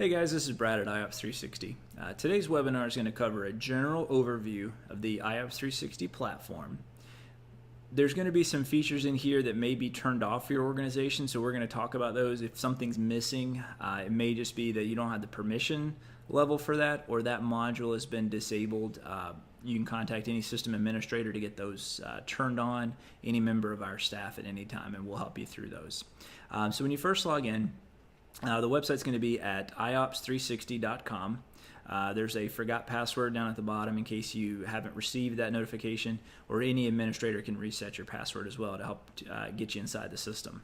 Hey guys, this is Brad at iOps360. Today's webinar is going to cover a general overview of the iOps360 platform. There's going to be some features in here that may be turned off for your organization, so we're going to talk about those. If something's missing, it may just be that you don't have the permission level for that, or that module has been disabled. You can contact any system administrator to get those turned on, any member of our staff at any time, and we'll help you through those. So when you first log in, the website's going to be at iOps360.com. There's a forgot password down at the bottom in case you haven't received that notification, or any administrator can reset your password as well to help get you inside the system.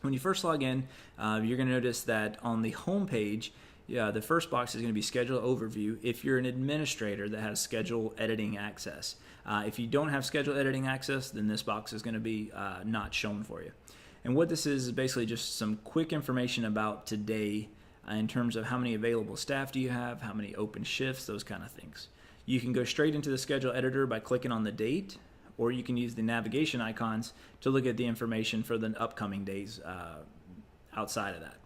When you first log in, you're going to notice that on the home page, the first box is going to be Schedule Overview if you're an administrator that has schedule editing access. If you don't have schedule editing access, then this box is going to be not shown for you. And what this is basically just some quick information about today in terms of how many available staff do you have, how many open shifts, those kind of things. You can go straight into the schedule editor by clicking on the date, or you can use the navigation icons to look at the information for the upcoming days outside of that.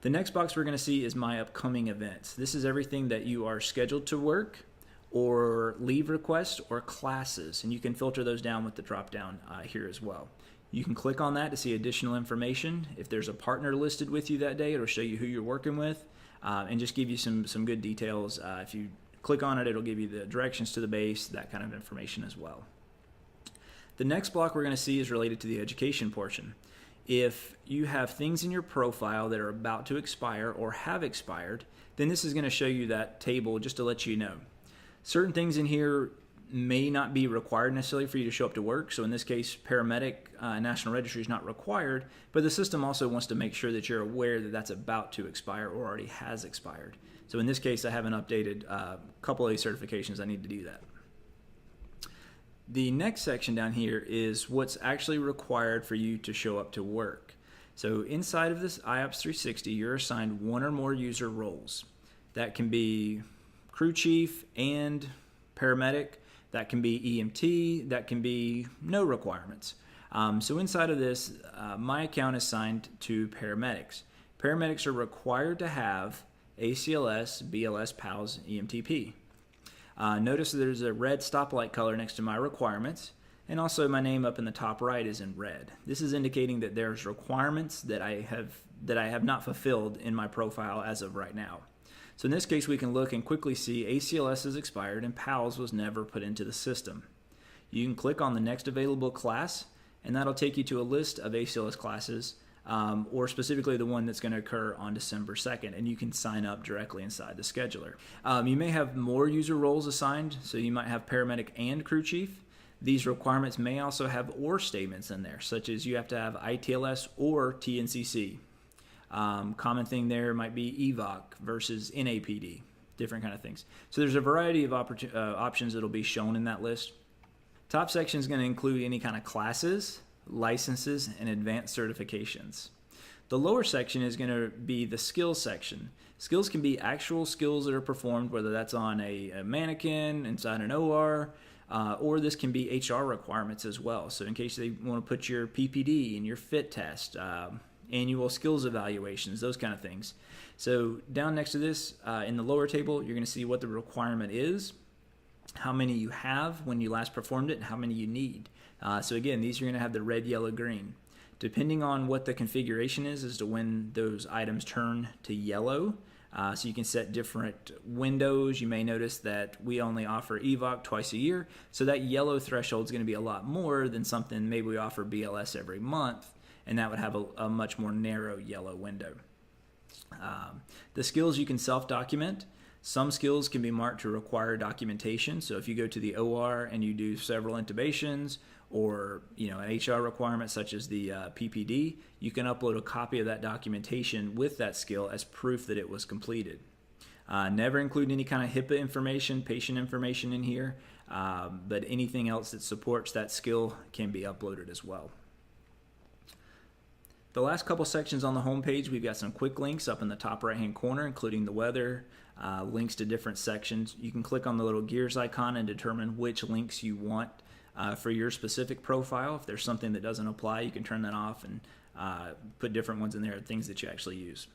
The next box we're going to see is My Upcoming Events. This is everything that you are scheduled to work, or leave requests, or classes, and you can filter those down with the drop down here as well. You can click on that to see additional information. If there's a partner listed with you that day, it'll show you who you're working with and just give you some good details. If you click on it, it'll give you the directions to the base, that kind of information as well. The next block we're going to see is related to the education portion. If you have things in your profile that are about to expire or have expired, then this is going to show you that table just to let you know. Certain things in here may not be required necessarily for you to show up to work. So in this case, paramedic national registry is not required, but the system also wants to make sure that you're aware that that's about to expire or already has expired. So in this case, I haven't updated a couple of these certifications. I need to do that. The next section down here is what's actually required for you to show up to work. So inside of this iOps360, you're assigned one or more user roles. That can be crew chief and paramedic. That can be EMT, that can be no requirements. So inside of this, my account is assigned to paramedics. Paramedics are required to have ACLS, BLS, PALS, EMTP. Notice there's a red stoplight color next to my requirements, and also my name up in the top right is in red. This is indicating that there's requirements that I have not fulfilled in my profile as of right now. So in this case, we can look and quickly see ACLS is expired and PALS was never put into the system. You can click on the next available class, and that'll take you to a list of ACLS classes, or specifically the one that's going to occur on December 2nd, and you can sign up directly inside the scheduler. You may have more user roles assigned, so you might have paramedic and crew chief. These requirements may also have or statements in there, such as you have to have ITLS or TNCC. Common thing there might be EVOC versus NAPD, different kind of things. So there's a variety of options that will be shown in that list. Top section is going to include any kind of classes, licenses, and advanced certifications. The lower section is going to be the skills section. Skills can be actual skills that are performed, whether that's on a mannequin, inside an OR, or this can be HR requirements as well. So in case they want to put your PPD and your fit test, annual skills evaluations, those kind of things. So down next to this, in the lower table, you're going to see what the requirement is, how many you have when you last performed it, and how many you need. So again, these are going to have the red, yellow, green. Depending on what the configuration is as to when those items turn to yellow, so you can set different windows. You may notice that we only offer EVOC twice a year, so that yellow threshold is going to be a lot more than something maybe we offer BLS every month, and that would have a much more narrow yellow window. The skills you can self-document. Some skills can be marked to require documentation. So if you go to the OR and you do several intubations, or an HR requirement such as the PPD, you can upload a copy of that documentation with that skill as proof that it was completed. Never include any kind of HIPAA information, patient information in here, but anything else that supports that skill can be uploaded as well. The last couple sections on the home page, we've got some quick links up in the top right hand corner, including the weather, links to different sections. You can click on the little gears icon and determine which links you want for your specific profile. If there's something that doesn't apply, you can turn that off and put different ones in there, things that you actually use.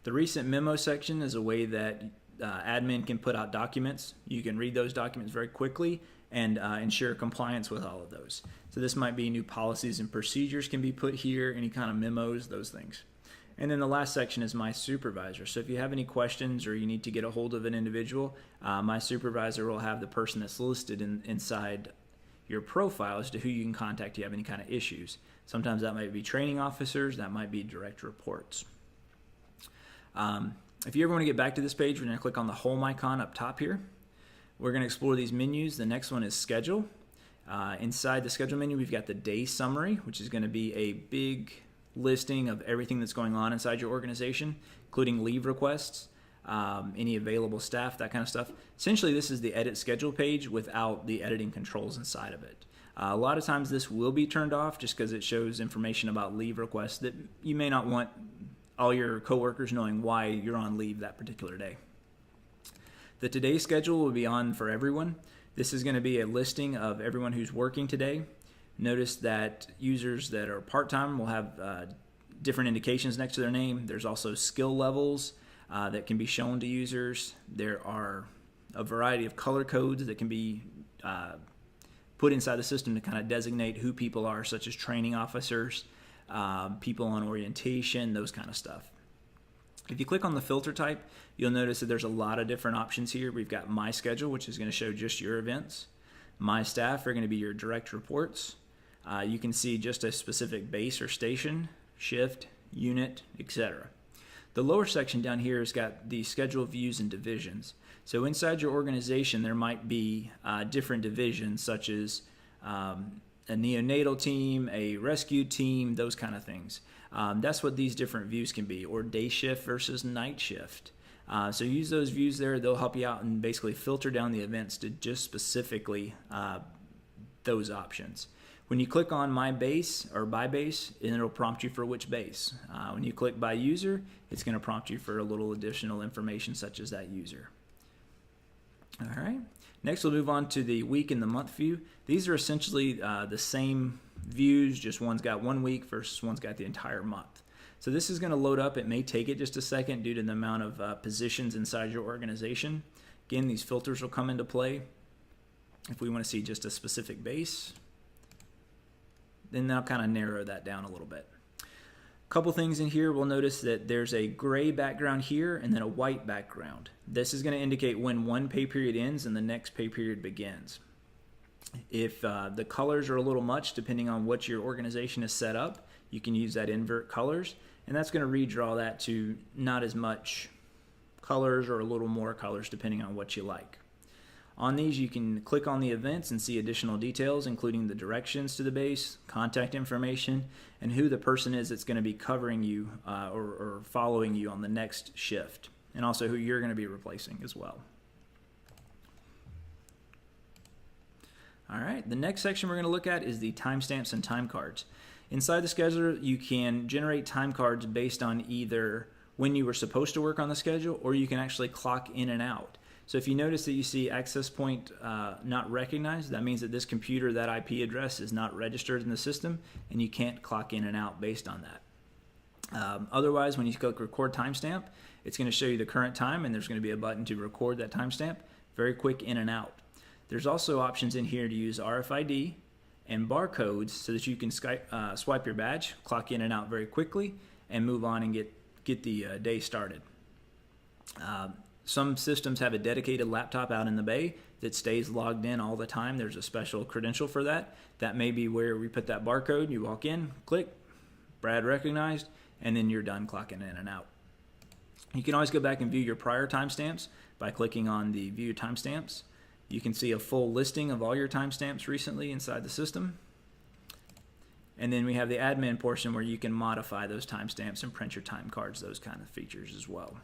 The recent memo section is a way that admin can put out documents. You can read those documents very quickly and ensure compliance with all of those. So this might be new policies and procedures can be put here, any kind of memos, those things. And then the last section is my supervisor. So if you have any questions or you need to get a hold of an individual, my supervisor will have the person that's listed inside your profile as to who you can contact if you have any kind of issues. Sometimes that might be training officers, that might be direct reports. If you ever want to get back to this page, we're going to click on the home icon up top here. We're going to explore these menus. The next one is schedule. Inside the schedule menu, we've got the day summary, which is going to be a big listing of everything that's going on inside your organization, including leave requests, any available staff, that kind of stuff. Essentially, this is the edit schedule page without the editing controls inside of it. A lot of times this will be turned off just because it shows information about leave requests that you may not want all your coworkers knowing why you're on leave that particular day. The today schedule will be on for everyone. This is going to be a listing of everyone who's working today. Notice that users that are part-time will have different indications next to their name. There's also skill levels that can be shown to users. There are a variety of color codes that can be put inside the system to kind of designate who people are, such as training officers, people on orientation, those kind of stuff. If you click on the filter type, you'll notice that there's a lot of different options here. We've got My Schedule, which is going to show just your events. My Staff are going to be your direct reports. You can see just a specific base or station, shift, unit, etc. The lower section down here has got the schedule views and divisions. So inside your organization, there might be different divisions, such as a neonatal team, a rescue team, those kind of things. That's what these different views can be, or day shift versus night shift. So use those views there. They'll help you out and basically filter down the events to just specifically those options. When you click on My Base or By Base, it'll prompt you for which base. When you click By User, it's going to prompt you for a little additional information such as that user. All right. Next, we'll move on to the week and the month view. These are essentially the same views, just one's got 1 week versus one's got the entire month. So this is going to load up. It may take it just a second due to the amount of positions inside your organization. Again, these filters will come into play. If we want to see just a specific base, then they'll kind of narrow that down a little bit. A couple things in here, we'll notice that there's a gray background here and then a white background. This is going to indicate when one pay period ends and the next pay period begins. If the colors are a little much, depending on what your organization is set up, you can use that invert colors, and that's going to redraw that to not as much colors or a little more colors depending on what you like. On these, you can click on the events and see additional details, including the directions to the base, contact information, and who the person is that's going to be covering you or following you on the next shift, and also who you're going to be replacing as well. All right, the next section we're going to look at is the timestamps and time cards. Inside the scheduler, you can generate time cards based on either when you were supposed to work on the schedule, or you can actually clock in and out. So if you notice that you see access point not recognized, that means that this computer, that IP address is not registered in the system, and you can't clock in and out based on that. Otherwise, when you click record timestamp, it's going to show you the current time, and there's going to be a button to record that timestamp. Very quick in and out. There's also options in here to use RFID and barcodes so that you can swipe your badge, clock in and out very quickly, and move on and get the day started. Some systems have a dedicated laptop out in the bay that stays logged in all the time. There's a special credential for that. That may be where we put that barcode. You walk in, click, Brad recognized, and then you're done clocking in and out. You can always go back and view your prior timestamps by clicking on the View Timestamps. You can see a full listing of all your timestamps recently inside the system. And then we have the admin portion where you can modify those timestamps and print your time cards, those kind of features as well.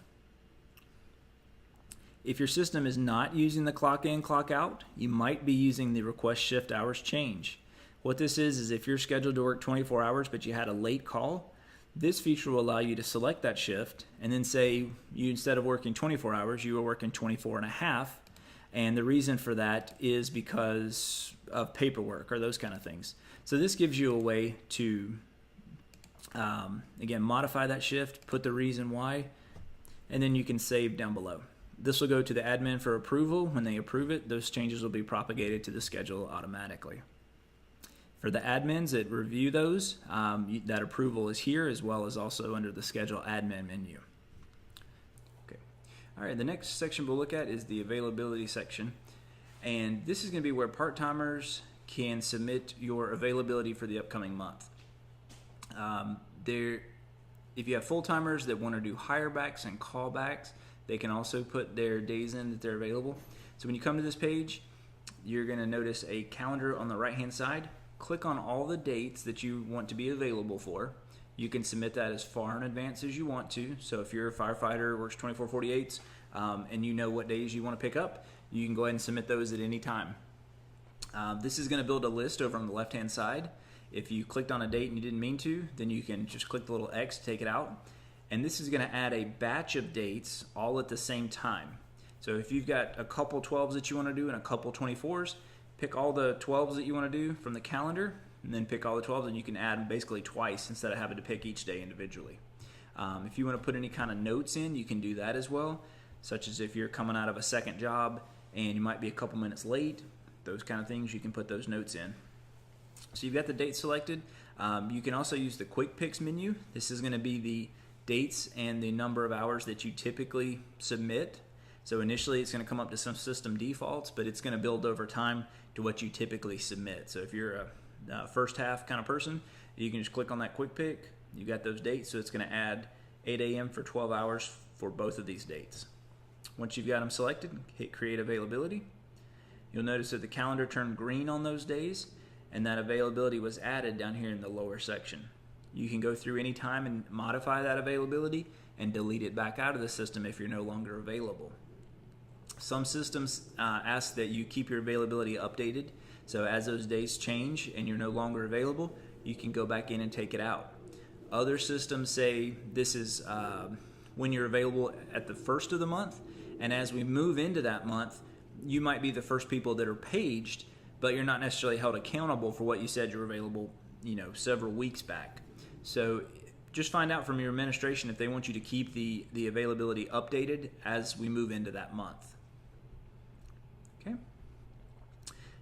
If your system is not using the clock in, clock out, you might be using the request shift hours change. What this is if you're scheduled to work 24 hours but you had a late call, this feature will allow you to select that shift and then say you, instead of working 24 hours, you were working 24 and a half. And the reason for that is because of paperwork or those kind of things. So this gives you a way to, again, modify that shift, put the reason why, and then you can save down below. This will go to the admin for approval. When they approve it, those changes will be propagated to the schedule automatically. For the admins that review those, that approval is here, as well as also under the schedule admin menu. Okay. All right, the next section we'll look at is the availability section. And this is going to be where part-timers can submit your availability for the upcoming month. If you have full-timers that want to do hirebacks and callbacks, they can also put their days in that they're available. So when you come to this page, you're going to notice a calendar on the right-hand side. Click on all the dates that you want to be available for. You can submit that as far in advance as you want to. So if you're a firefighter, works 24/48, and you know what days you want to pick up, you can go ahead and submit those at any time. This is going to build a list over on the left-hand side. If you clicked on a date and you didn't mean to, then you can just click the little X to take it out. And this is going to add a batch of dates all at the same time. So if you've got a couple 12s that you want to do and a couple 24s, pick all the 12s that you want to do from the calendar, and then pick all the 12s, and you can add them basically twice instead of having to pick each day individually. If you want to put any kind of notes in, you can do that as well, such as if you're coming out of a second job and you might be a couple minutes late, those kind of things, you can put those notes in. So you've got the date selected. You can also use the Quick Picks menu. This is going to be the dates and the number of hours that you typically submit. So initially it's going to come up to some system defaults, but it's going to build over time to what you typically submit. So if you're a first half kind of person, you can just click on that Quick Pick. You got those dates, so it's going to add 8 a.m. for 12 hours for both of these dates. Once you've got them selected, hit Create Availability. You'll notice that the calendar turned green on those days, and that availability was added down here in the lower section. You can go through any time and modify that availability and delete it back out of the system if you're no longer available. Some systems ask that you keep your availability updated, so as those days change and you're no longer available, you can go back in and take it out. Other systems say this is when you're available at the first of the month, and as we move into that month, you might be the first people that are paged, but you're not necessarily held accountable for what you said you're available, several weeks back. So just find out from your administration if they want you to keep the availability updated as we move into that month. Okay.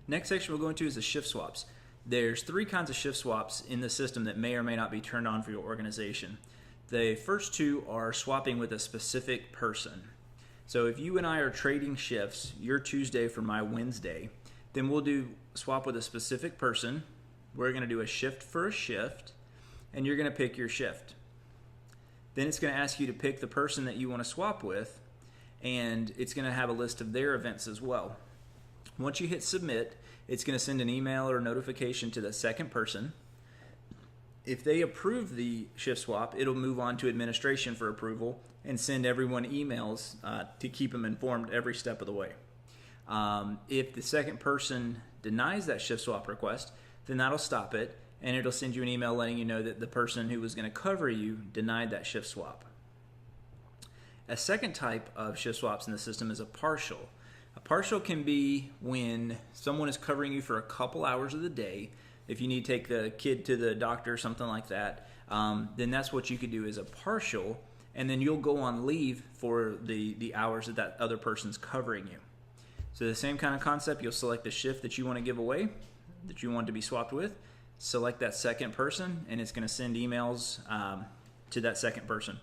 Next section we'll go into is the shift swaps. There's 3 kinds of shift swaps in the system that may or may not be turned on for your organization. The first 2 are swapping with a specific person. So if you and I are trading shifts, your Tuesday for my Wednesday, then we'll do swap with a specific person. We're going to do a shift for a shift, and you're going to pick your shift. Then it's going to ask you to pick the person that you want to swap with, and it's going to have a list of their events as well. Once you hit submit, it's going to send an email or notification to the second person. If they approve the shift swap, it'll move on to administration for approval and send everyone emails to keep them informed every step of the way. If the second person denies that shift swap request, then that'll stop it, and it'll send you an email letting you know that the person who was going to cover you denied that shift swap. A second type of shift swaps in the system is a partial. A partial can be when someone is covering you for a couple hours of the day. If you need to take the kid to the doctor or something like that, then that's what you could do as a partial, and then you'll go on leave for the hours that other person's covering you. So the same kind of concept, you'll select the shift that you want to give away, that you want to be swapped with, select that second person, and it's going to send emails to that second person.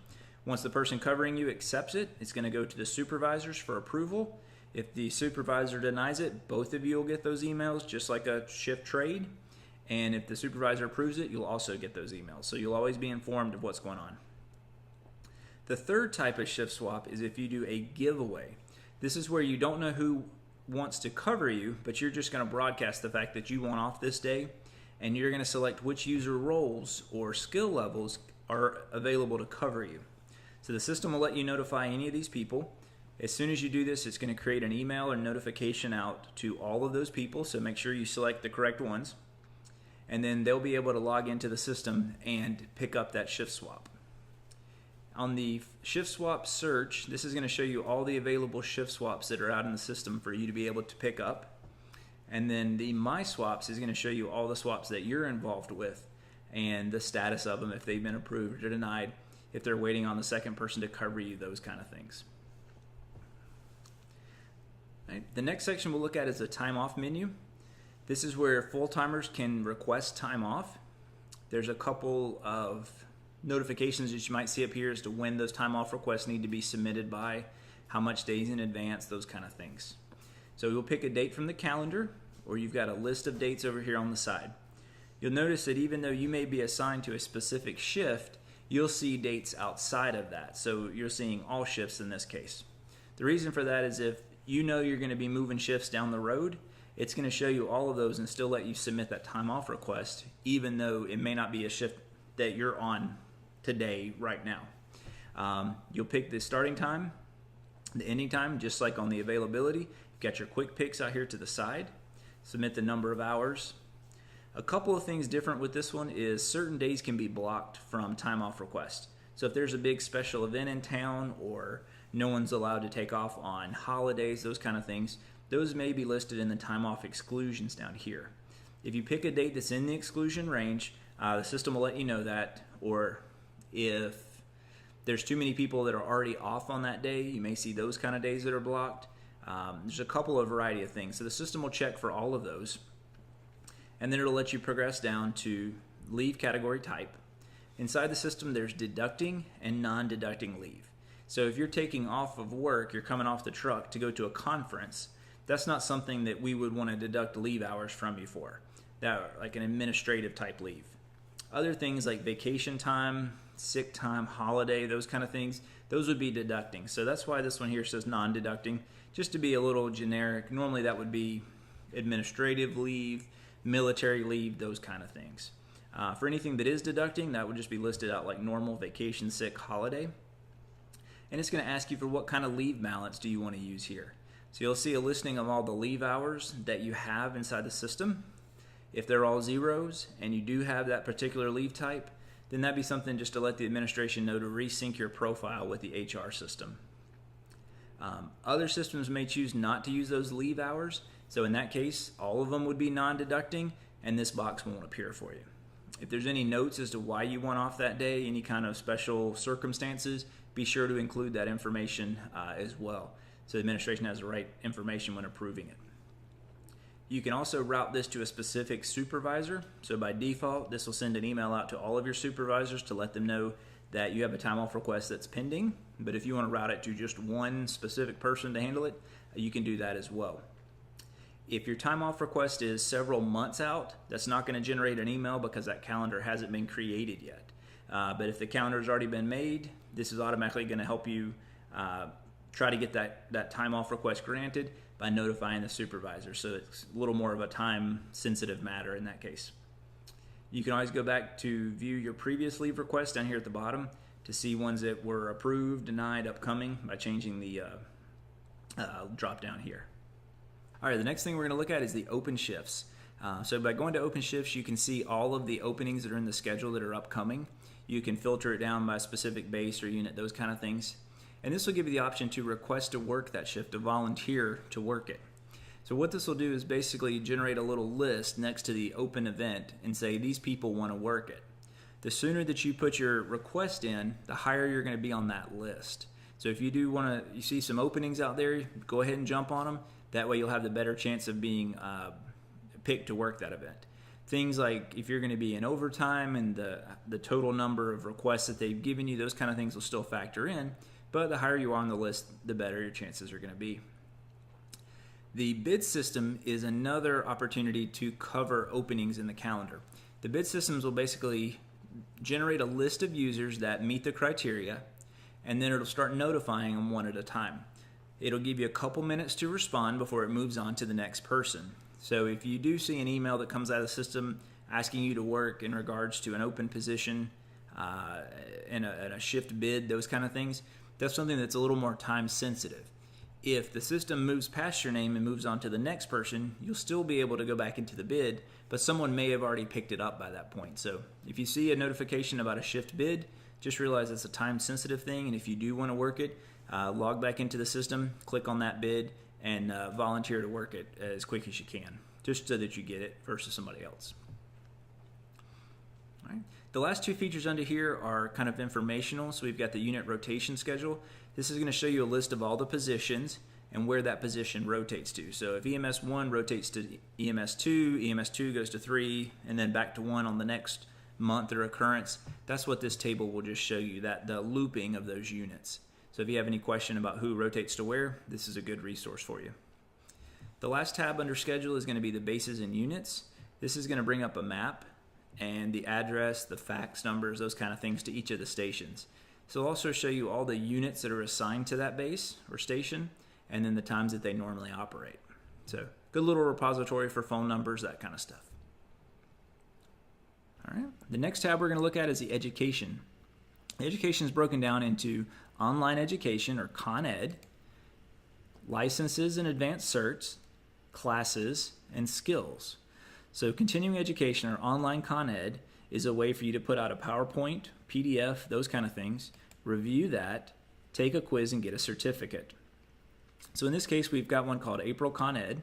Once the person covering you accepts it, it's going to go to the supervisors for approval. If the supervisor denies it, both of you will get those emails, just like a shift trade. And if the supervisor approves it, you'll also get those emails. So you'll always be informed of what's going on. The third type of shift swap is if you do a giveaway. This is where you don't know who wants to cover you, but you're just going to broadcast the fact that you want off this day, and you're going to select which user roles or skill levels are available to cover you. So the system will let you notify any of these people. As soon as you do this, it's going to create an email or notification out to all of those people, so make sure you select the correct ones. And then they'll be able to log into the system and pick up that shift swap. On the shift swap search, this is going to show you all the available shift swaps that are out in the system for you to be able to pick up. And then the My Swaps is going to show you all the swaps that you're involved with and the status of them, if they've been approved or denied. if they're waiting on the second person to cover you, those kind of things. Right. The next section we'll look at is the time off menu. This is where full-timers can request time off. There's a couple of notifications that you might see up here as to when those time off requests need to be submitted by, how much days in advance, those kind of things. So you'll pick a date from the calendar, or you've got a list of dates over here on the side. You'll notice that even though you may be assigned to a specific shift, you'll see dates outside of that. So you're seeing all shifts in this case. The reason for that is if you know you're going to be moving shifts down the road, it's going to show you all of those and still let you submit that time off request, even though it may not be a shift that you're on today, right now. You'll pick the starting time, the ending time, just like on the availability. You've got your quick picks out here to the side. Submit the number of hours. A couple of things different with this one is certain days can be blocked from time off request. So if there's a big special event in town, or no one's allowed to take off on holidays, those kind of things, those may be listed in the time off exclusions down here. If you pick a date that's in the exclusion range, the system will let you know that, or if there's too many people that are already off on that day, you may see those kind of days that are blocked. There's a couple of variety of things. So the system will check for all of those, and then it'll let you progress down to leave category type. Inside the system, there's deducting and non-deducting leave. So if you're taking off of work, you're coming off the truck to go to a conference, that's not something that we would want to deduct leave hours from you for. That, like an administrative type leave. Other things like vacation time, sick time, holiday, those kind of things, those would be deducting. So that's why this one here says non-deducting, just to be a little generic. Normally that would be administrative leave, military leave, those kind of things. For anything that is deducting, that would just be listed out like normal, vacation, sick, holiday. And it's going to ask you for what kind of leave balance do you want to use here. So you'll see a listing of all the leave hours that you have inside the system. If they're all zeros and you do have that particular leave type, then that'd be something just to let the administration know to resync your profile with the HR system. Other systems may choose not to use those leave hours. So in that case, all of them would be non-deducting, and this box won't appear for you. If there's any notes as to why you went off that day, any kind of special circumstances, be sure to include that information as well, so the administration has the right information when approving it. You can also route this to a specific supervisor. So by default, this will send an email out to all of your supervisors to let them know that you have a time off request that's pending. But if you want to route it to just one specific person to handle it, you can do that as well. If your time off request is several months out, that's not going to generate an email because that calendar hasn't been created yet. But if the calendar has already been made, this is automatically going to help you try to get that time off request granted by notifying the supervisor. So it's a little more of a time sensitive matter in that case. You can always go back to view your previous leave requests down here at the bottom to see ones that were approved, denied, upcoming by changing the drop down here. All right, the next thing we're going to look at is the open shifts. So by going to open shifts, you can see all of the openings that are in the schedule that are upcoming. You can filter it down by specific base or unit, those kind of things. And this will give you the option to request to work that shift, to volunteer to work it. So what this will do is basically generate a little list next to the open event and say these people want to work it. The sooner that you put your request in, the higher you're going to be on that list. So if you do want to, you see some openings out there, go ahead and jump on them. That way you'll have the better chance of being picked to work that event. Things like if you're going to be in overtime and the total number of requests that they've given you, those kind of things will still factor in. But the higher you are on the list, the better your chances are going to be. The bid system is another opportunity to cover openings in the calendar. The bid systems will basically generate a list of users that meet the criteria, and then it'll start notifying them one at a time. It'll give you a couple minutes to respond before it moves on to the next person. So if you do see an email that comes out of the system asking you to work in regards to an open position and a shift bid, those kind of things, that's something that's a little more time sensitive. If the system moves past your name and moves on to the next person, you'll still be able to go back into the bid, but someone may have already picked it up by that point. So if you see a notification about a shift bid, just realize it's a time sensitive thing, and if you do want to work it, log back into the system, click on that bid, and volunteer to work it as quick as you can, just so that you get it versus somebody else. All right. The last two features under here are kind of informational. So we've got the unit rotation schedule. This is going to show you a list of all the positions and where that position rotates to. So if EMS 1 rotates to EMS 2, EMS 2 goes to 3, and then back to 1 on the next month or occurrence, that's what this table will just show you, that the looping of those units. So if you have any question about who rotates to where, this is a good resource for you. The last tab under schedule is going to be the bases and units. This is going to bring up a map and the address, the fax numbers, those kind of things to each of the stations. So it'll also show you all the units that are assigned to that base or station, and then the times that they normally operate. So good little repository for phone numbers, that kind of stuff. All right. The next tab we're going to look at is the education. Education is broken down into online education or Con Ed, licenses and advanced certs, classes, and skills. So continuing education or online Con Ed is a way for you to put out a PowerPoint, PDF, those kind of things, review that, take a quiz, and get a certificate. So in this case, we've got one called April Con Ed.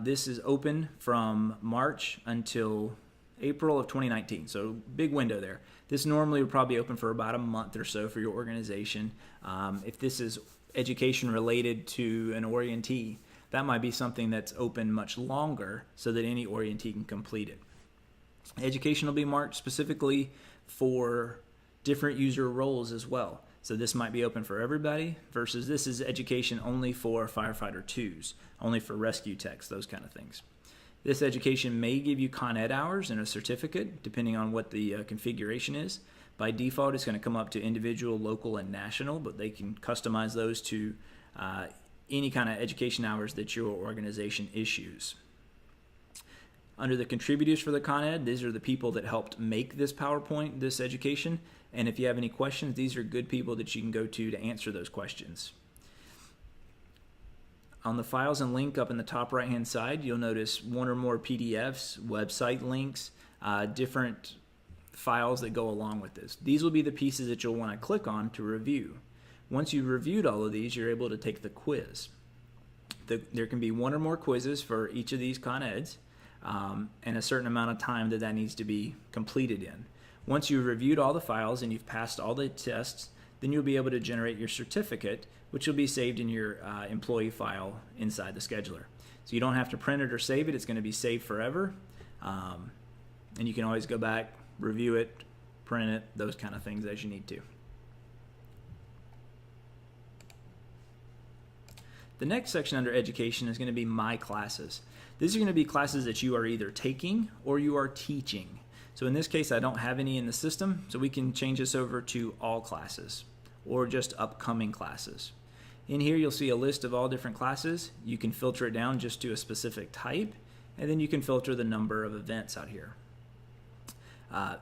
This is open from March until April of 2019, so big window there. This normally would probably open for about a month or so for your organization. If this is education related to an orientee, that might be something that's open much longer so that any orientee can complete it. Education will be marked specifically for different user roles as well. So this might be open for everybody versus this is education only for firefighter 2s, only for rescue techs, those kind of things. This education may give you Con Ed hours and a certificate depending on what the configuration is. By default, it's going to come up to individual, local, and national, but they can customize those to any kind of education hours that your organization issues. Under the contributors for the Con Ed, these are the people that helped make this PowerPoint, this education, and if you have any questions, these are good people that you can go to answer those questions. On the files and link up in the top right hand side, you'll notice one or more PDFs, website links, different files that go along with this. These will be the pieces that you'll want to click on to review. Once you've reviewed all of these, you're able to take the quiz. There can be one or more quizzes for each of these Con Eds, and a certain amount of time that needs to be completed in. Once you've reviewed all the files and you've passed all the tests, then you'll be able to generate your certificate, which will be saved in your employee file inside the scheduler. So you don't have to print it or save it. It's going to be saved forever, and you can always go back, review it, print it, those kind of things as you need to. The next section under education is going to be My Classes. These are going to be classes that you are either taking or you are teaching. So in this case, I don't have any in the system, so we can change this over to all classes or just upcoming classes. In here, you'll see a list of all different classes. You can filter it down just to a specific type, and then you can filter the number of events out here.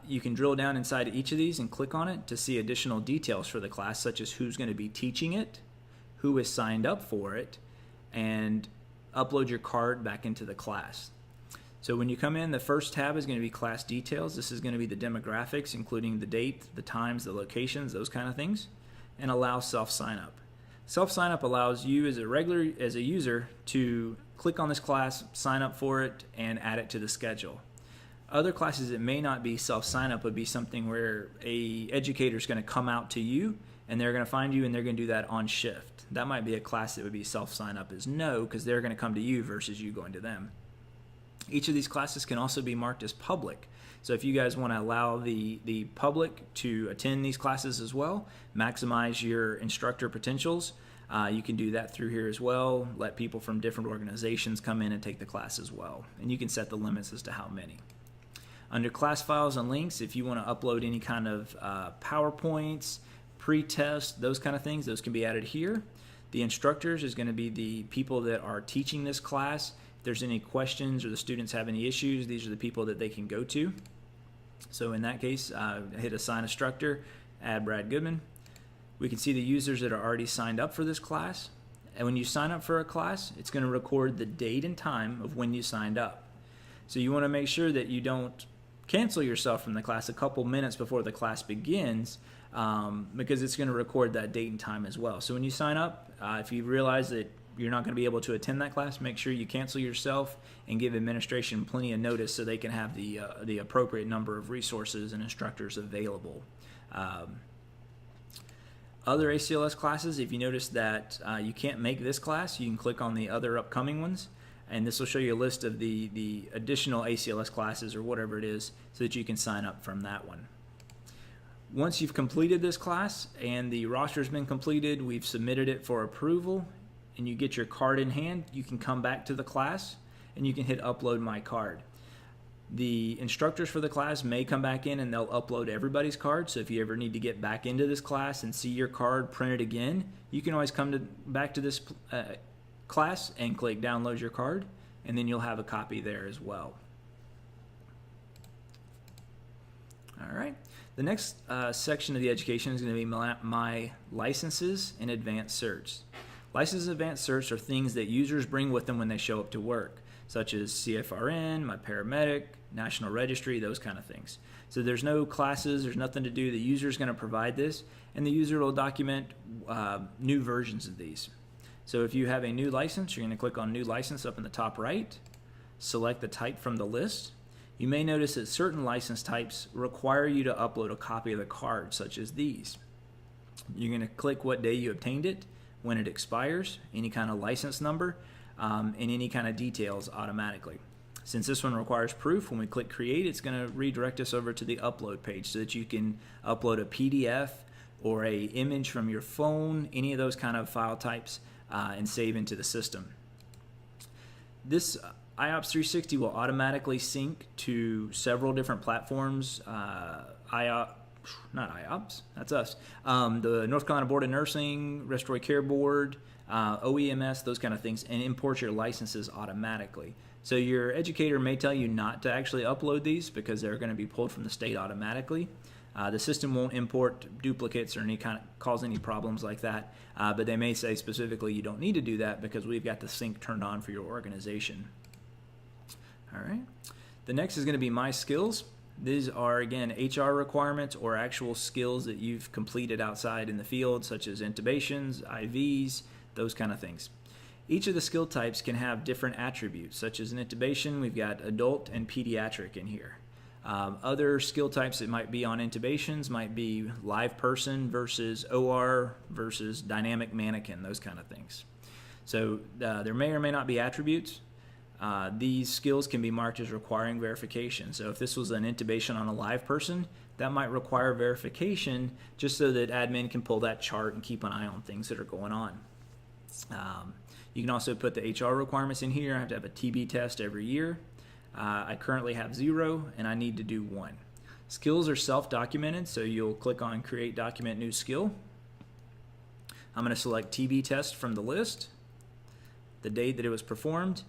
You can drill down inside each of these and click on it to see additional details for the class, such as who's going to be teaching it, who is signed up for it, and upload your card back into the class. So when you come in, the first tab is going to be class details. This is going to be the demographics, including the date, the times, the locations, those kind of things, and allow self-sign-up. Self-sign-up allows you as a user to click on this class, sign up for it, and add it to the schedule. Other classes that may not be self-sign-up would be something where a educator is going to come out to you and they're going to find you and they're going to do that on shift. That might be a class that would be self-sign-up as no, because they're going to come to you versus you going to them. Each of these classes can also be marked as public. So if you guys want to allow the public to attend these classes as well, maximize your instructor potentials, you can do that through here as well. Let people from different organizations come in and take the class as well. And you can set the limits as to how many. Under class files and links, if you want to upload any kind of PowerPoints, pre-test, those kind of things, those can be added here. The instructors is going to be the people that are teaching this class. If there's any questions or the students have any issues, these are the people that they can go to. So in that case, hit Assign Instructor, add Brad Goodman. We can see the users that are already signed up for this class. And when you sign up for a class, it's going to record the date and time of when you signed up. So you want to make sure that you don't cancel yourself from the class a couple minutes before the class begins, because it's going to record that date and time as well. So when you sign up, if you realize that you're not going to be able to attend that class, make sure you cancel yourself and give administration plenty of notice so they can have the appropriate number of resources and instructors available. Other ACLS classes, if you notice that you can't make this class, you can click on the other upcoming ones, and this will show you a list of the additional ACLS classes or whatever it is so that you can sign up from that one. Once you've completed this class and the roster has been completed, we've submitted it for approval, and you get your card in hand, you can come back to the class and you can hit upload my card. The instructors for the class may come back in and they'll upload everybody's card, so if you ever need to get back into this class and see your card printed again, you can always come back to this class and click download your card, and then you'll have a copy there as well. Alright, the next section of the education is going to be my licenses and advanced certs. Licenses and advanced certs are things that users bring with them when they show up to work, such as CFRN, my paramedic, National Registry, those kind of things. So there's no classes, there's nothing to do. The user is going to provide this, and the user will document new versions of these. So if you have a new license, you're going to click on New License up in the top right, select the type from the list. You may notice that certain license types require you to upload a copy of the card, such as these. You're going to click what day you obtained it, when it expires, any kind of license number, and any kind of details automatically. Since this one requires proof, when we click create, it's going to redirect us over to the upload page so that you can upload a PDF or a image from your phone, any of those kind of file types, and save into the system. This iOps360 will automatically sync to several different platforms. Not iOps, that's us. The North Carolina Board of Nursing, Respiratory Care Board, OEMS, those kind of things, and import your licenses automatically. So your educator may tell you not to actually upload these because they're going to be pulled from the state automatically. The system won't import duplicates or cause any problems like that, but they may say specifically you don't need to do that because we've got the sync turned on for your organization. All right. The next is going to be My Skills. These are, again, HR requirements or actual skills that you've completed outside in the field, such as intubations, IVs, those kind of things. Each of the skill types can have different attributes, such as an intubation, we've got adult and pediatric in here. Other skill types that might be on intubations might be live person versus OR versus dynamic mannequin, those kind of things. So there may or may not be attributes. These skills can be marked as requiring verification. So if this was an intubation on a live person, that might require verification just so that admin can pull that chart and keep an eye on things that are going on. You can also put the HR requirements in here. I have to have a TB test every year. I currently have 0 and I need to do 1. Skills are self-documented, so you'll click on Create Document New Skill. I'm going to select TB test from the list, the date that it was performed,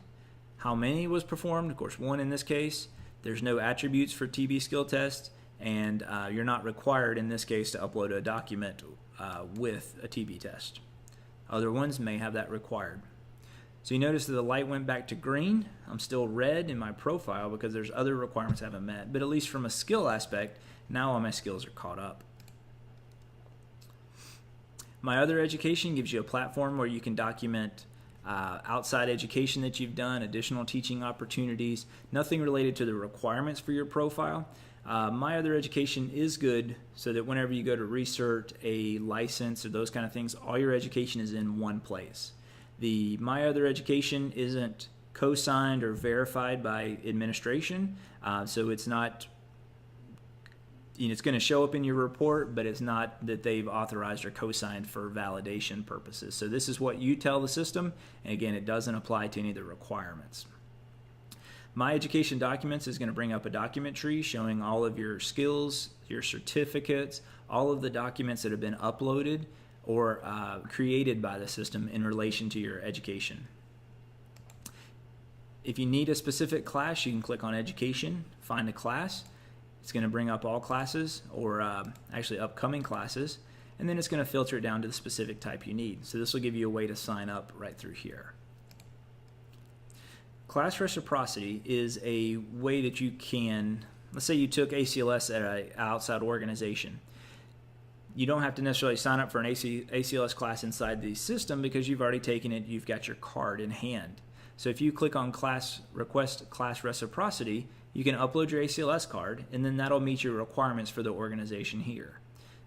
how many was performed, of course 1 in this case. There's no attributes for TB skill test, and you're not required in this case to upload a document with a TB test. Other ones may have that required. So you notice that the light went back to green. I'm still red in my profile because there's other requirements I haven't met, but at least from a skill aspect, now all my skills are caught up. My Other Education gives you a platform where you can document outside education that you've done, additional teaching opportunities, nothing related to the requirements for your profile. My Other Education is good so that whenever you go to recert a license or those kind of things, all your education is in one place. The My Other Education isn't co-signed or verified by administration, so it's not, it's going to show up in your report, but it's not that they've authorized or co-signed for validation purposes. So this is what you tell the system, and again, it doesn't apply to any of the requirements. My Education Documents is going to bring up a document tree showing all of your skills, your certificates, all of the documents that have been uploaded or created by the system in relation to your education. If you need a specific class, you can click on Education, find a class. It's going to bring up all classes or actually upcoming classes, and then it's going to filter it down to the specific type you need. So this will give you a way to sign up right through here. Class reciprocity is a way that you can, let's say you took ACLS at an outside organization. you don't have to necessarily sign up for an ACLS class inside the system because you've already taken it, you've got your card in hand. So if you click on request class reciprocity, you can upload your ACLS card, and then that'll meet your requirements for the organization here.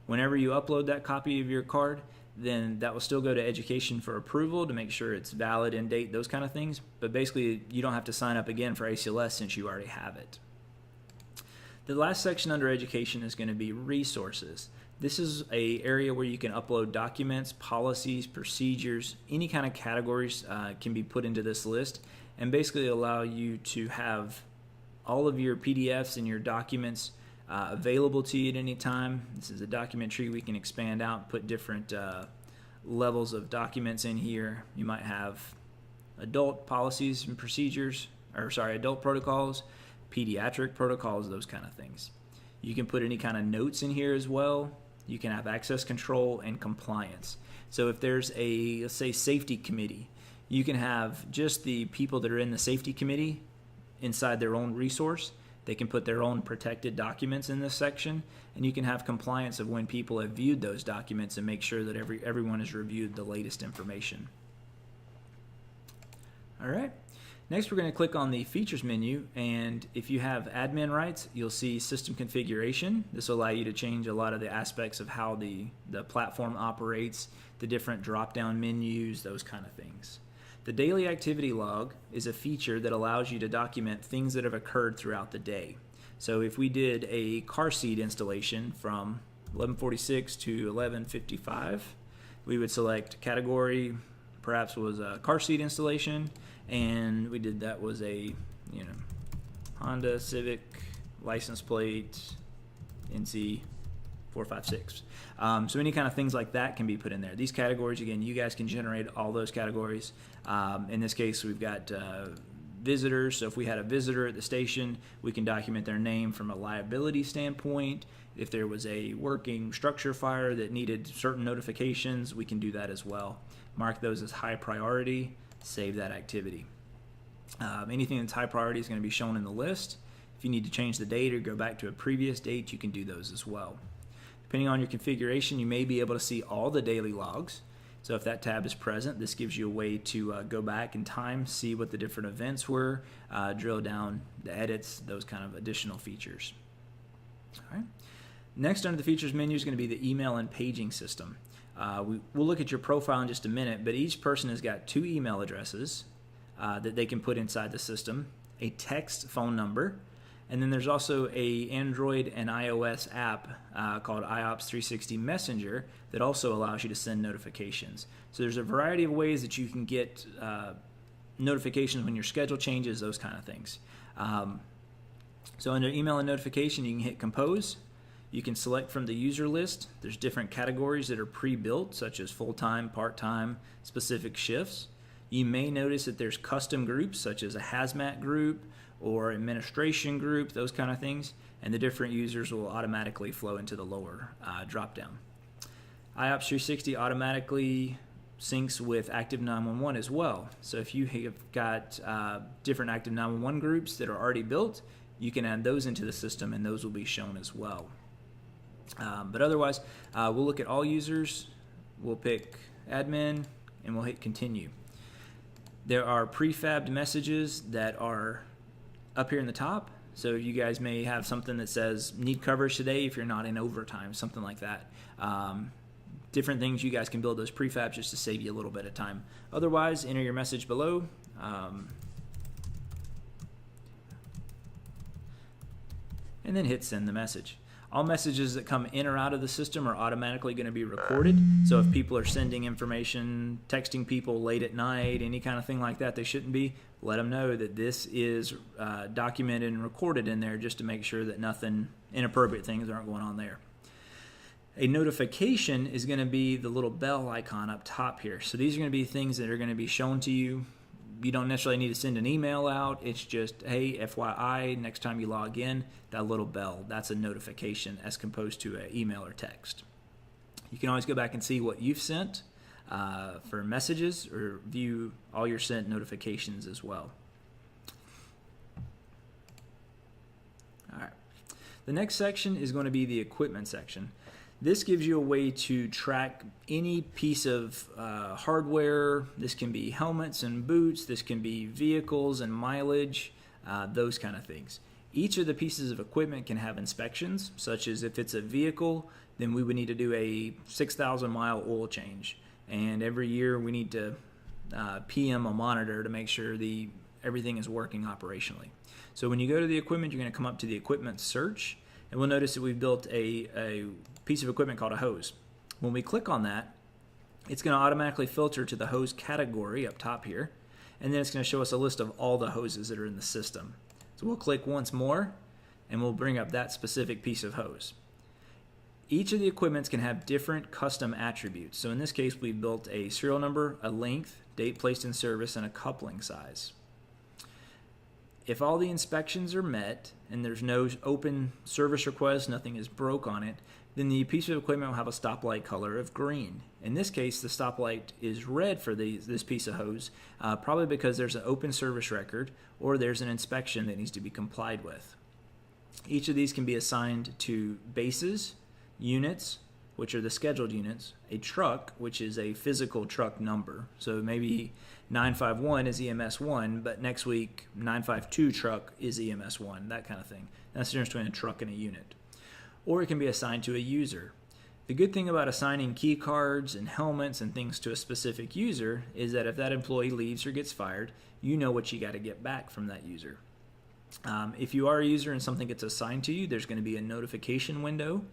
Whenever you upload that copy of your card, then that will still go to education for approval to make sure it's valid, in date, those kind of things. But basically, you don't have to sign up again for ACLS since you already have it. The last section under education is going to be resources. This is an area where you can upload documents, policies, procedures, any kind of categories can be put into this list, and basically allow you to have all of your PDFs and your documents available to you at any time. This is a document tree we can expand out, put different levels of documents in here. You might have adult policies and procedures, adult protocols, pediatric protocols, those kind of things. You can put any kind of notes in here as well. You can have access control and compliance. So if there's a, let's say, safety committee, you can have just the people that are in the safety committee inside their own resource. They can put their own protected documents in this section, and you can have compliance of when people have viewed those documents and make sure that everyone has reviewed the latest information. All right. Next, we're going to click on the features menu, and if you have admin rights, you'll see system configuration. This will allow you to change a lot of the aspects of how the platform operates, the different drop-down menus, those kind of things. The daily activity log is a feature that allows you to document things that have occurred throughout the day. So if we did a car seat installation from 11:46 to 11:55, we would select category, perhaps was a car seat installation, and we did that was a Honda Civic license plate NC 456. So any kind of things like that can be put in there. These categories, again, you guys can generate all those categories. In this case, we've got visitors. So if we had a visitor at the station, we can document their name from a liability standpoint. If there was a working structure fire that needed certain notifications, we can do that as well. Mark those as high priority, save that activity. Anything that's high priority is going to be shown in the list. If you need to change the date or go back to a previous date, you can do those as well. Depending on your configuration, you may be able to see all the daily logs. So if that tab is present, this gives you a way to go back in time, see what the different events were, drill down the edits, those kind of additional features. All right. Next under the features menu is going to be the email and paging system. We'll look at your profile in just a minute, but each person has got 2 email addresses that they can put inside the system, a text phone number, and then there's also a Android and iOS app called iOps360 Messenger that also allows you to send notifications. So there's a variety of ways that you can get notifications when your schedule changes, those kind of things. So under email and notification, you can hit compose. You can select from the user list. There's different categories that are pre-built, such as full-time, part-time, specific shifts. You may notice that there's custom groups, such as a hazmat group or administration group, those kind of things, and the different users will automatically flow into the lower drop-down. iOps360 automatically syncs with Active 911 as well. So if you have got different Active 911 groups that are already built, you can add those into the system, and those will be shown as well. But otherwise, we'll look at all users, we'll pick admin, and we'll hit continue. There are prefabbed messages that are up here in the top. So you guys may have something that says need coverage today if you're not in overtime, something like that. Different things, you guys can build those prefabs just to save you a little bit of time. Otherwise, enter your message below. And then hit send the message. All messages that come in or out of the system are automatically going to be recorded. So if people are sending information, texting people late at night, any kind of thing like that they shouldn't be, let them know that this is documented and recorded in there just to make sure that nothing inappropriate things aren't going on there. A notification is going to be the little bell icon up top here. So these are going to be things that are going to be shown to you. You don't necessarily need to send an email out. It's just, hey, FYI, next time you log in, that little bell, that's a notification as opposed to an email or text. You can always go back and see what you've sent for messages or view all your sent notifications as well. All right. The next section is going to be the equipment section. This gives you a way to track any piece of hardware. This can be helmets and boots. This can be vehicles and mileage, those kind of things. Each of the pieces of equipment can have inspections, such as if it's a vehicle, then we would need to do a 6,000 mile oil change. And every year we need to PM a monitor to make sure everything is working operationally. So when you go to the equipment, you're going to come up to the equipment search, and we'll notice that we've built a piece of equipment called a hose. When we click on that, it's going to automatically filter to the hose category up top here, and then it's going to show us a list of all the hoses that are in the system. So we'll click once more, and we'll bring up that specific piece of hose. Each of the equipments can have different custom attributes. So in this case, we've built a serial number, a length, date placed in service, and a coupling size. If all the inspections are met and there's no open service request, nothing is broke on it, then the piece of equipment will have a stoplight color of green. In this case, the stoplight is red for this piece of hose, probably because there's an open service record or there's an inspection that needs to be complied with. Each of these can be assigned to bases, units, which are the scheduled units, a truck, which is a physical truck number. So maybe 951 is EMS 1, but next week 952 truck is EMS 1, that kind of thing. That's the difference between a truck and a unit. Or it can be assigned to a user. The good thing about assigning key cards and helmets and things to a specific user is that if that employee leaves or gets fired, you know what you got to get back from that user. If you are a user and something gets assigned to you, there's going to be a notification window,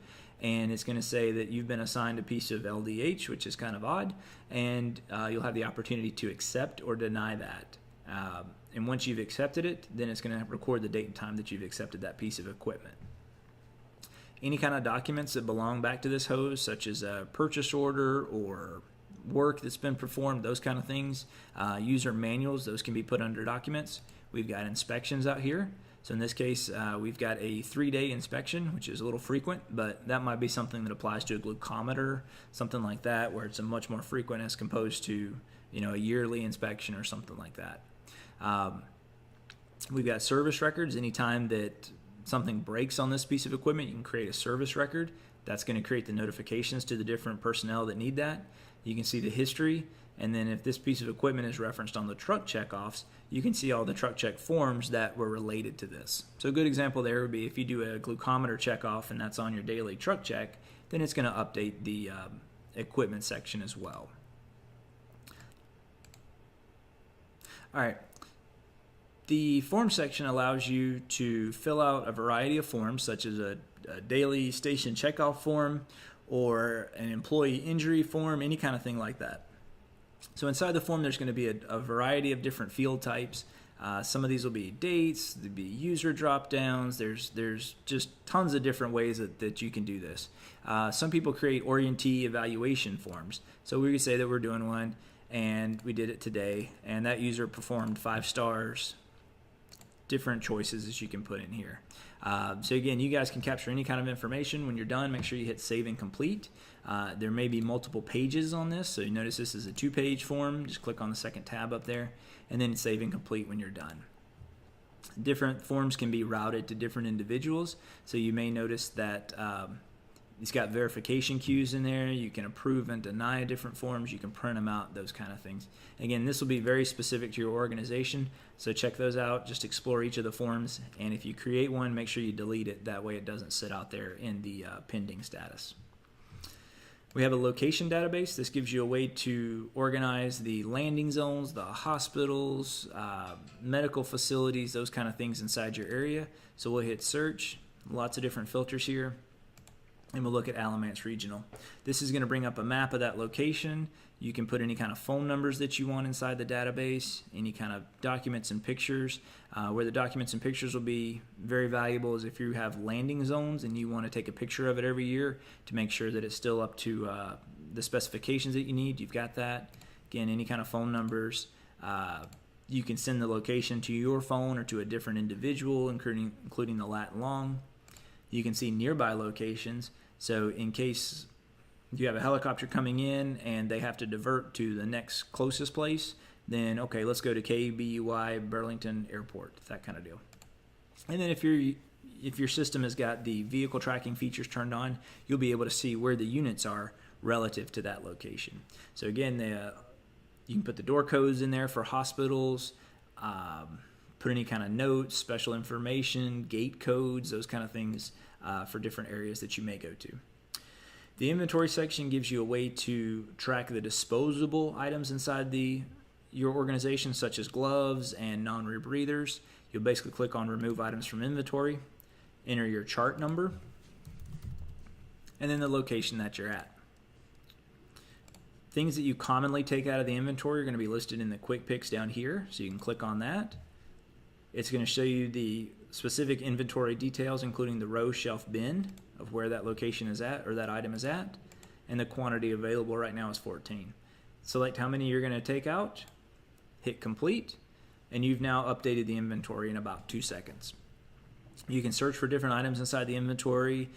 and it's going to say that you've been assigned a piece of LDH, which is kind of odd, and you'll have the opportunity to accept or deny that. And once you've accepted it, then it's going to record the date and time that you've accepted that piece of equipment. Any kind of documents that belong back to this hose, such as a purchase order or work that's been performed, those kind of things, user manuals, those can be put under documents. We've got inspections out here. So in this case, we've got a 3-day inspection, which is a little frequent, but that might be something that applies to a glucometer, something like that, where it's a much more frequent as opposed to, a yearly inspection or something like that. We've got service records. Anytime that something breaks on this piece of equipment, you can create a service record. That's going to create the notifications to the different personnel that need that. You can see the history, and then if this piece of equipment is referenced on the truck checkoffs, you can see all the truck check forms that were related to this. So a good example there would be if you do a glucometer checkoff and that's on your daily truck check, then it's going to update the equipment section as well. All right. The form section allows you to fill out a variety of forms, such as a daily station checkoff form or an employee injury form, any kind of thing like that. So inside the form, there's going to be a variety of different field types. Some of these will be dates, there'll be user drop downs. There's just tons of different ways that you can do this. Some people create orientee evaluation forms. So we could say that we're doing one, and we did it today, and that user performed 5 stars. Different choices as you can put in here. So again, you guys can capture any kind of information. When you're done, make sure you hit save and complete. There may be multiple pages on this, so you notice this is a 2-page form. Just click on the second tab up there, and then save and complete when you're done. Different forms can be routed to different individuals, so you may notice that it's got verification cues in there. You can approve and deny different forms. You can print them out, those kind of things. Again, this will be very specific to your organization, so check those out. Just explore each of the forms, and if you create one, make sure you delete it. That way it doesn't sit out there in the pending status. We have a location database. This gives you a way to organize the landing zones, the hospitals, medical facilities, those kind of things inside your area. So we'll hit search, lots of different filters here, and we'll look at Alamance Regional. This is going to bring up a map of that location. You can put any kind of phone numbers that you want inside the database, any kind of documents and pictures. Where the documents and pictures will be very valuable is if you have landing zones and you want to take a picture of it every year to make sure that it's still up to the specifications that you need. You've got that. Again, any kind of phone numbers. You can send the location to your phone or to a different individual, including the lat and long. You can see nearby locations. So in case you have a helicopter coming in and they have to divert to the next closest place, then okay, let's go to KBUI Burlington Airport, that kind of deal. And then if your system has got the vehicle tracking features turned on, you'll be able to see where the units are relative to that location. So again, you can put the door codes in there for hospitals, put any kind of notes, special information, gate codes, those kind of things for different areas that you may go to. The inventory section gives you a way to track the disposable items inside your organization, such as gloves and non-rebreathers. You'll basically click on Remove Items from Inventory, enter your chart number, and then the location that you're at. Things that you commonly take out of the inventory are going to be listed in the quick picks down here, so you can click on that. It's going to show you the specific inventory details, including the row, shelf, bin of where that location is at, or that item is at, and the quantity available right now is 14. Select how many you're going to take out, hit complete, and you've now updated the inventory in about 2 seconds. You can search for different items inside the inventory.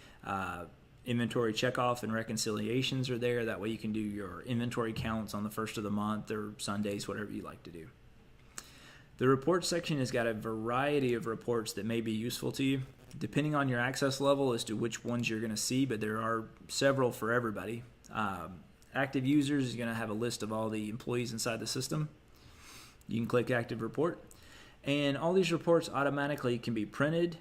Inventory checkoff and reconciliations are there. That way you can do your inventory counts on the first of the month or Sundays, whatever you like to do. The report section has got a variety of reports that may be useful to you, depending on your access level as to which ones you're going to see, but there are several for everybody. Active users is going to have a list of all the employees inside the system. You can click Active Report, and all these reports automatically can be printed,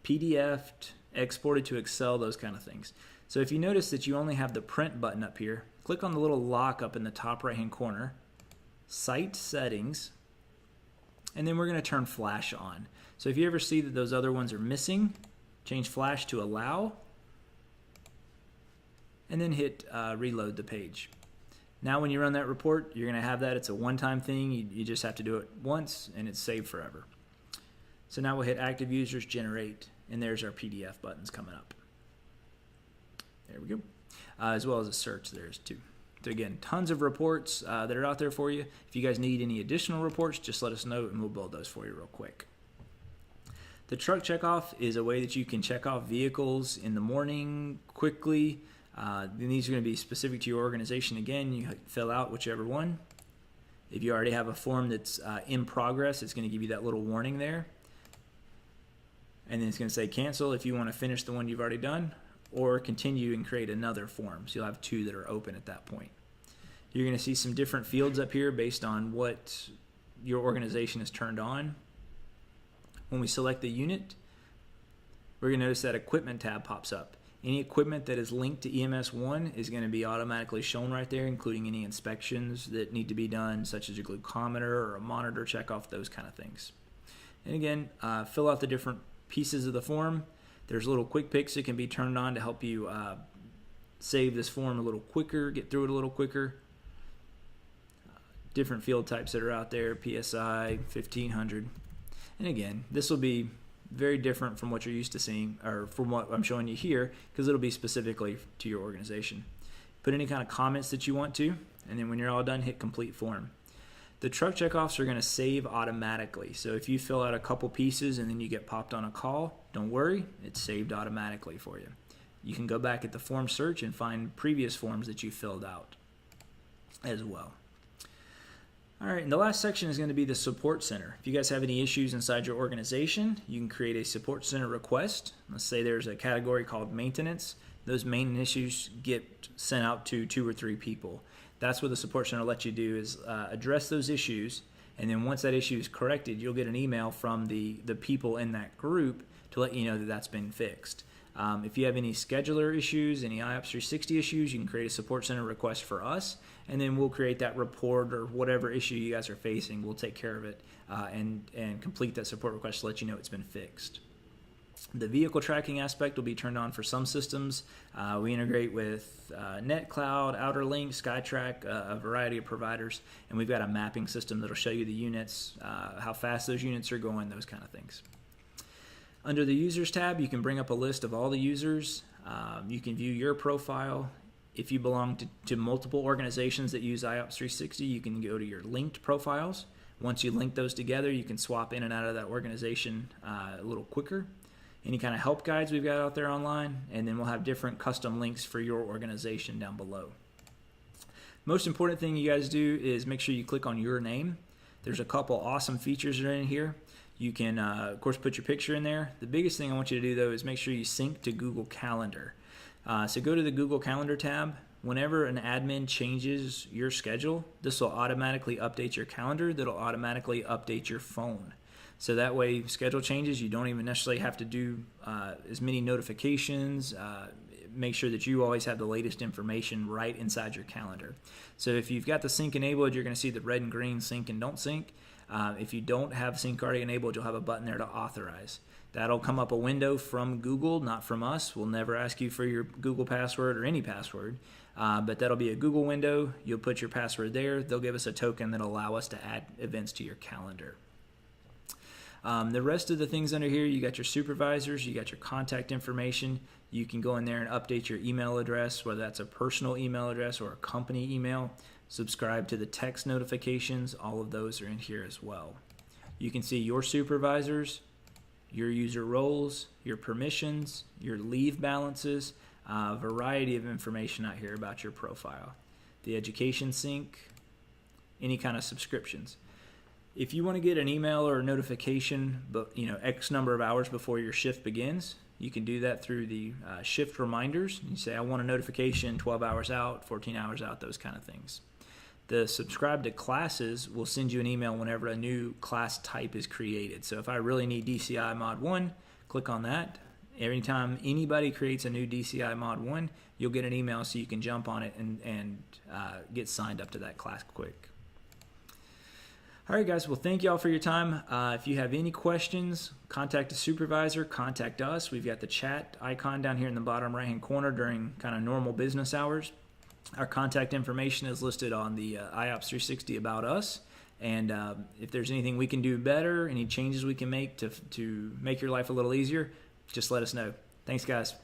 PDF'd, exported to Excel, those kind of things. So if you notice that you only have the print button up here, click on the little lock up in the top right hand corner, Site Settings, and then we're going to turn Flash on. So if you ever see that those other ones are missing, change Flash to Allow, and then hit reload the page. Now when you run that report, you're going to have that. It's a one-time thing. You just have to do it once, and it's saved forever. So now we'll hit Active Users Generate, and there's our PDF buttons coming up. There we go. As well as a search there's too. So again, tons of reports that are out there for you. If you guys need any additional reports, just let us know and we'll build those for you real quick. The truck checkoff is a way that you can check off vehicles in the morning quickly. These are going to be specific to your organization. Again, you fill out whichever one. If you already have a form that's in progress, it's going to give you that little warning there. And then it's going to say cancel if you want to finish the one you've already done, or continue and create another form. So you'll have two that are open at that point. You're going to see some different fields up here based on what your organization has turned on. When we select the unit, we're going to notice that equipment tab pops up. Any equipment that is linked to EMS1 is going to be automatically shown right there, including any inspections that need to be done, such as a glucometer or a monitor checkoff, those kind of things. And again, fill out the different pieces of the form. There's little quick picks that can be turned on to help you save this form a little quicker, get through it a little quicker. Different field types that are out there, PSI, 1500. And again, this will be very different from what you're used to seeing, or from what I'm showing you here, because it'll be specifically to your organization. Put any kind of comments that you want to, and then when you're all done, hit complete form. The truck checkoffs are going to save automatically. So if you fill out a couple pieces and then you get popped on a call, don't worry, it's saved automatically for you. You can go back at the form search and find previous forms that you filled out as well. All right, and the last section is going to be the support center. If you guys have any issues inside your organization, you can create a support center request. Let's say there's a category called maintenance. Those maintenance issues get sent out to 2 or 3 people. That's what the support center lets you do, is address those issues, and then once that issue is corrected, you'll get an email from the people in that group to let you know that that's been fixed. If you have any scheduler issues, any iOps360 issues, you can create a support center request for us, and then we'll create that report or whatever issue you guys are facing. We'll take care of it and complete that support request to let you know it's been fixed. The vehicle tracking aspect will be turned on for some systems. We integrate with NetCloud, OuterLink, SkyTrack, a variety of providers, and we've got a mapping system that'll show you the units, how fast those units are going, those kind of things. Under the Users tab, you can bring up a list of all the users. You can view your profile. If you belong to multiple organizations that use iOps360, you can go to your linked profiles. Once you link those together, you can swap in and out of that organization a little quicker. Any kind of help guides we've got out there online, and then we'll have different custom links for your organization down below. Most important thing you guys do is make sure you click on your name. There's a couple awesome features that are in here. You can, of course, put your picture in there. The biggest thing I want you to do, though, is make sure you sync to Google Calendar. So go to the Google Calendar tab. Whenever an admin changes your schedule, this will automatically update your calendar. That'll automatically update your phone. So that way, schedule changes, you don't even necessarily have to do as many notifications. Make sure that you always have the latest information right inside your calendar. So if you've got the sync enabled, you're going to see the red and green sync and don't sync. If you don't have sync already enabled, you'll have a button there to authorize. That'll come up a window from Google, not from us. We'll never ask you for your Google password or any password, but that'll be a Google window. You'll put your password there. They'll give us a token that'll allow us to add events to your calendar. The rest of the things under here, you got your supervisors, you got your contact information. You can go in there and update your email address, whether that's a personal email address or a company email. Subscribe to the text notifications. All of those are in here as well. You can see your supervisors, your user roles, your permissions, your leave balances, a variety of information out here about your profile. The education sync, any kind of subscriptions. If you want to get an email or a notification, but X number of hours before your shift begins, you can do that through the shift reminders. You say, I want a notification 12 hours out, 14 hours out, those kind of things. The subscribe to classes will send you an email whenever a new class type is created. So if I really need DCI Mod 1, click on that. Anytime anybody creates a new DCI Mod 1, you'll get an email so you can jump on it and get signed up to that class quick. All right, guys. Well, thank you all for your time. If you have any questions, contact a supervisor, contact us. We've got the chat icon down here in the bottom right-hand corner during kind of normal business hours. Our contact information is listed on the iOps360 About Us. And if there's anything we can do better, any changes we can make to make your life a little easier, just let us know. Thanks, guys.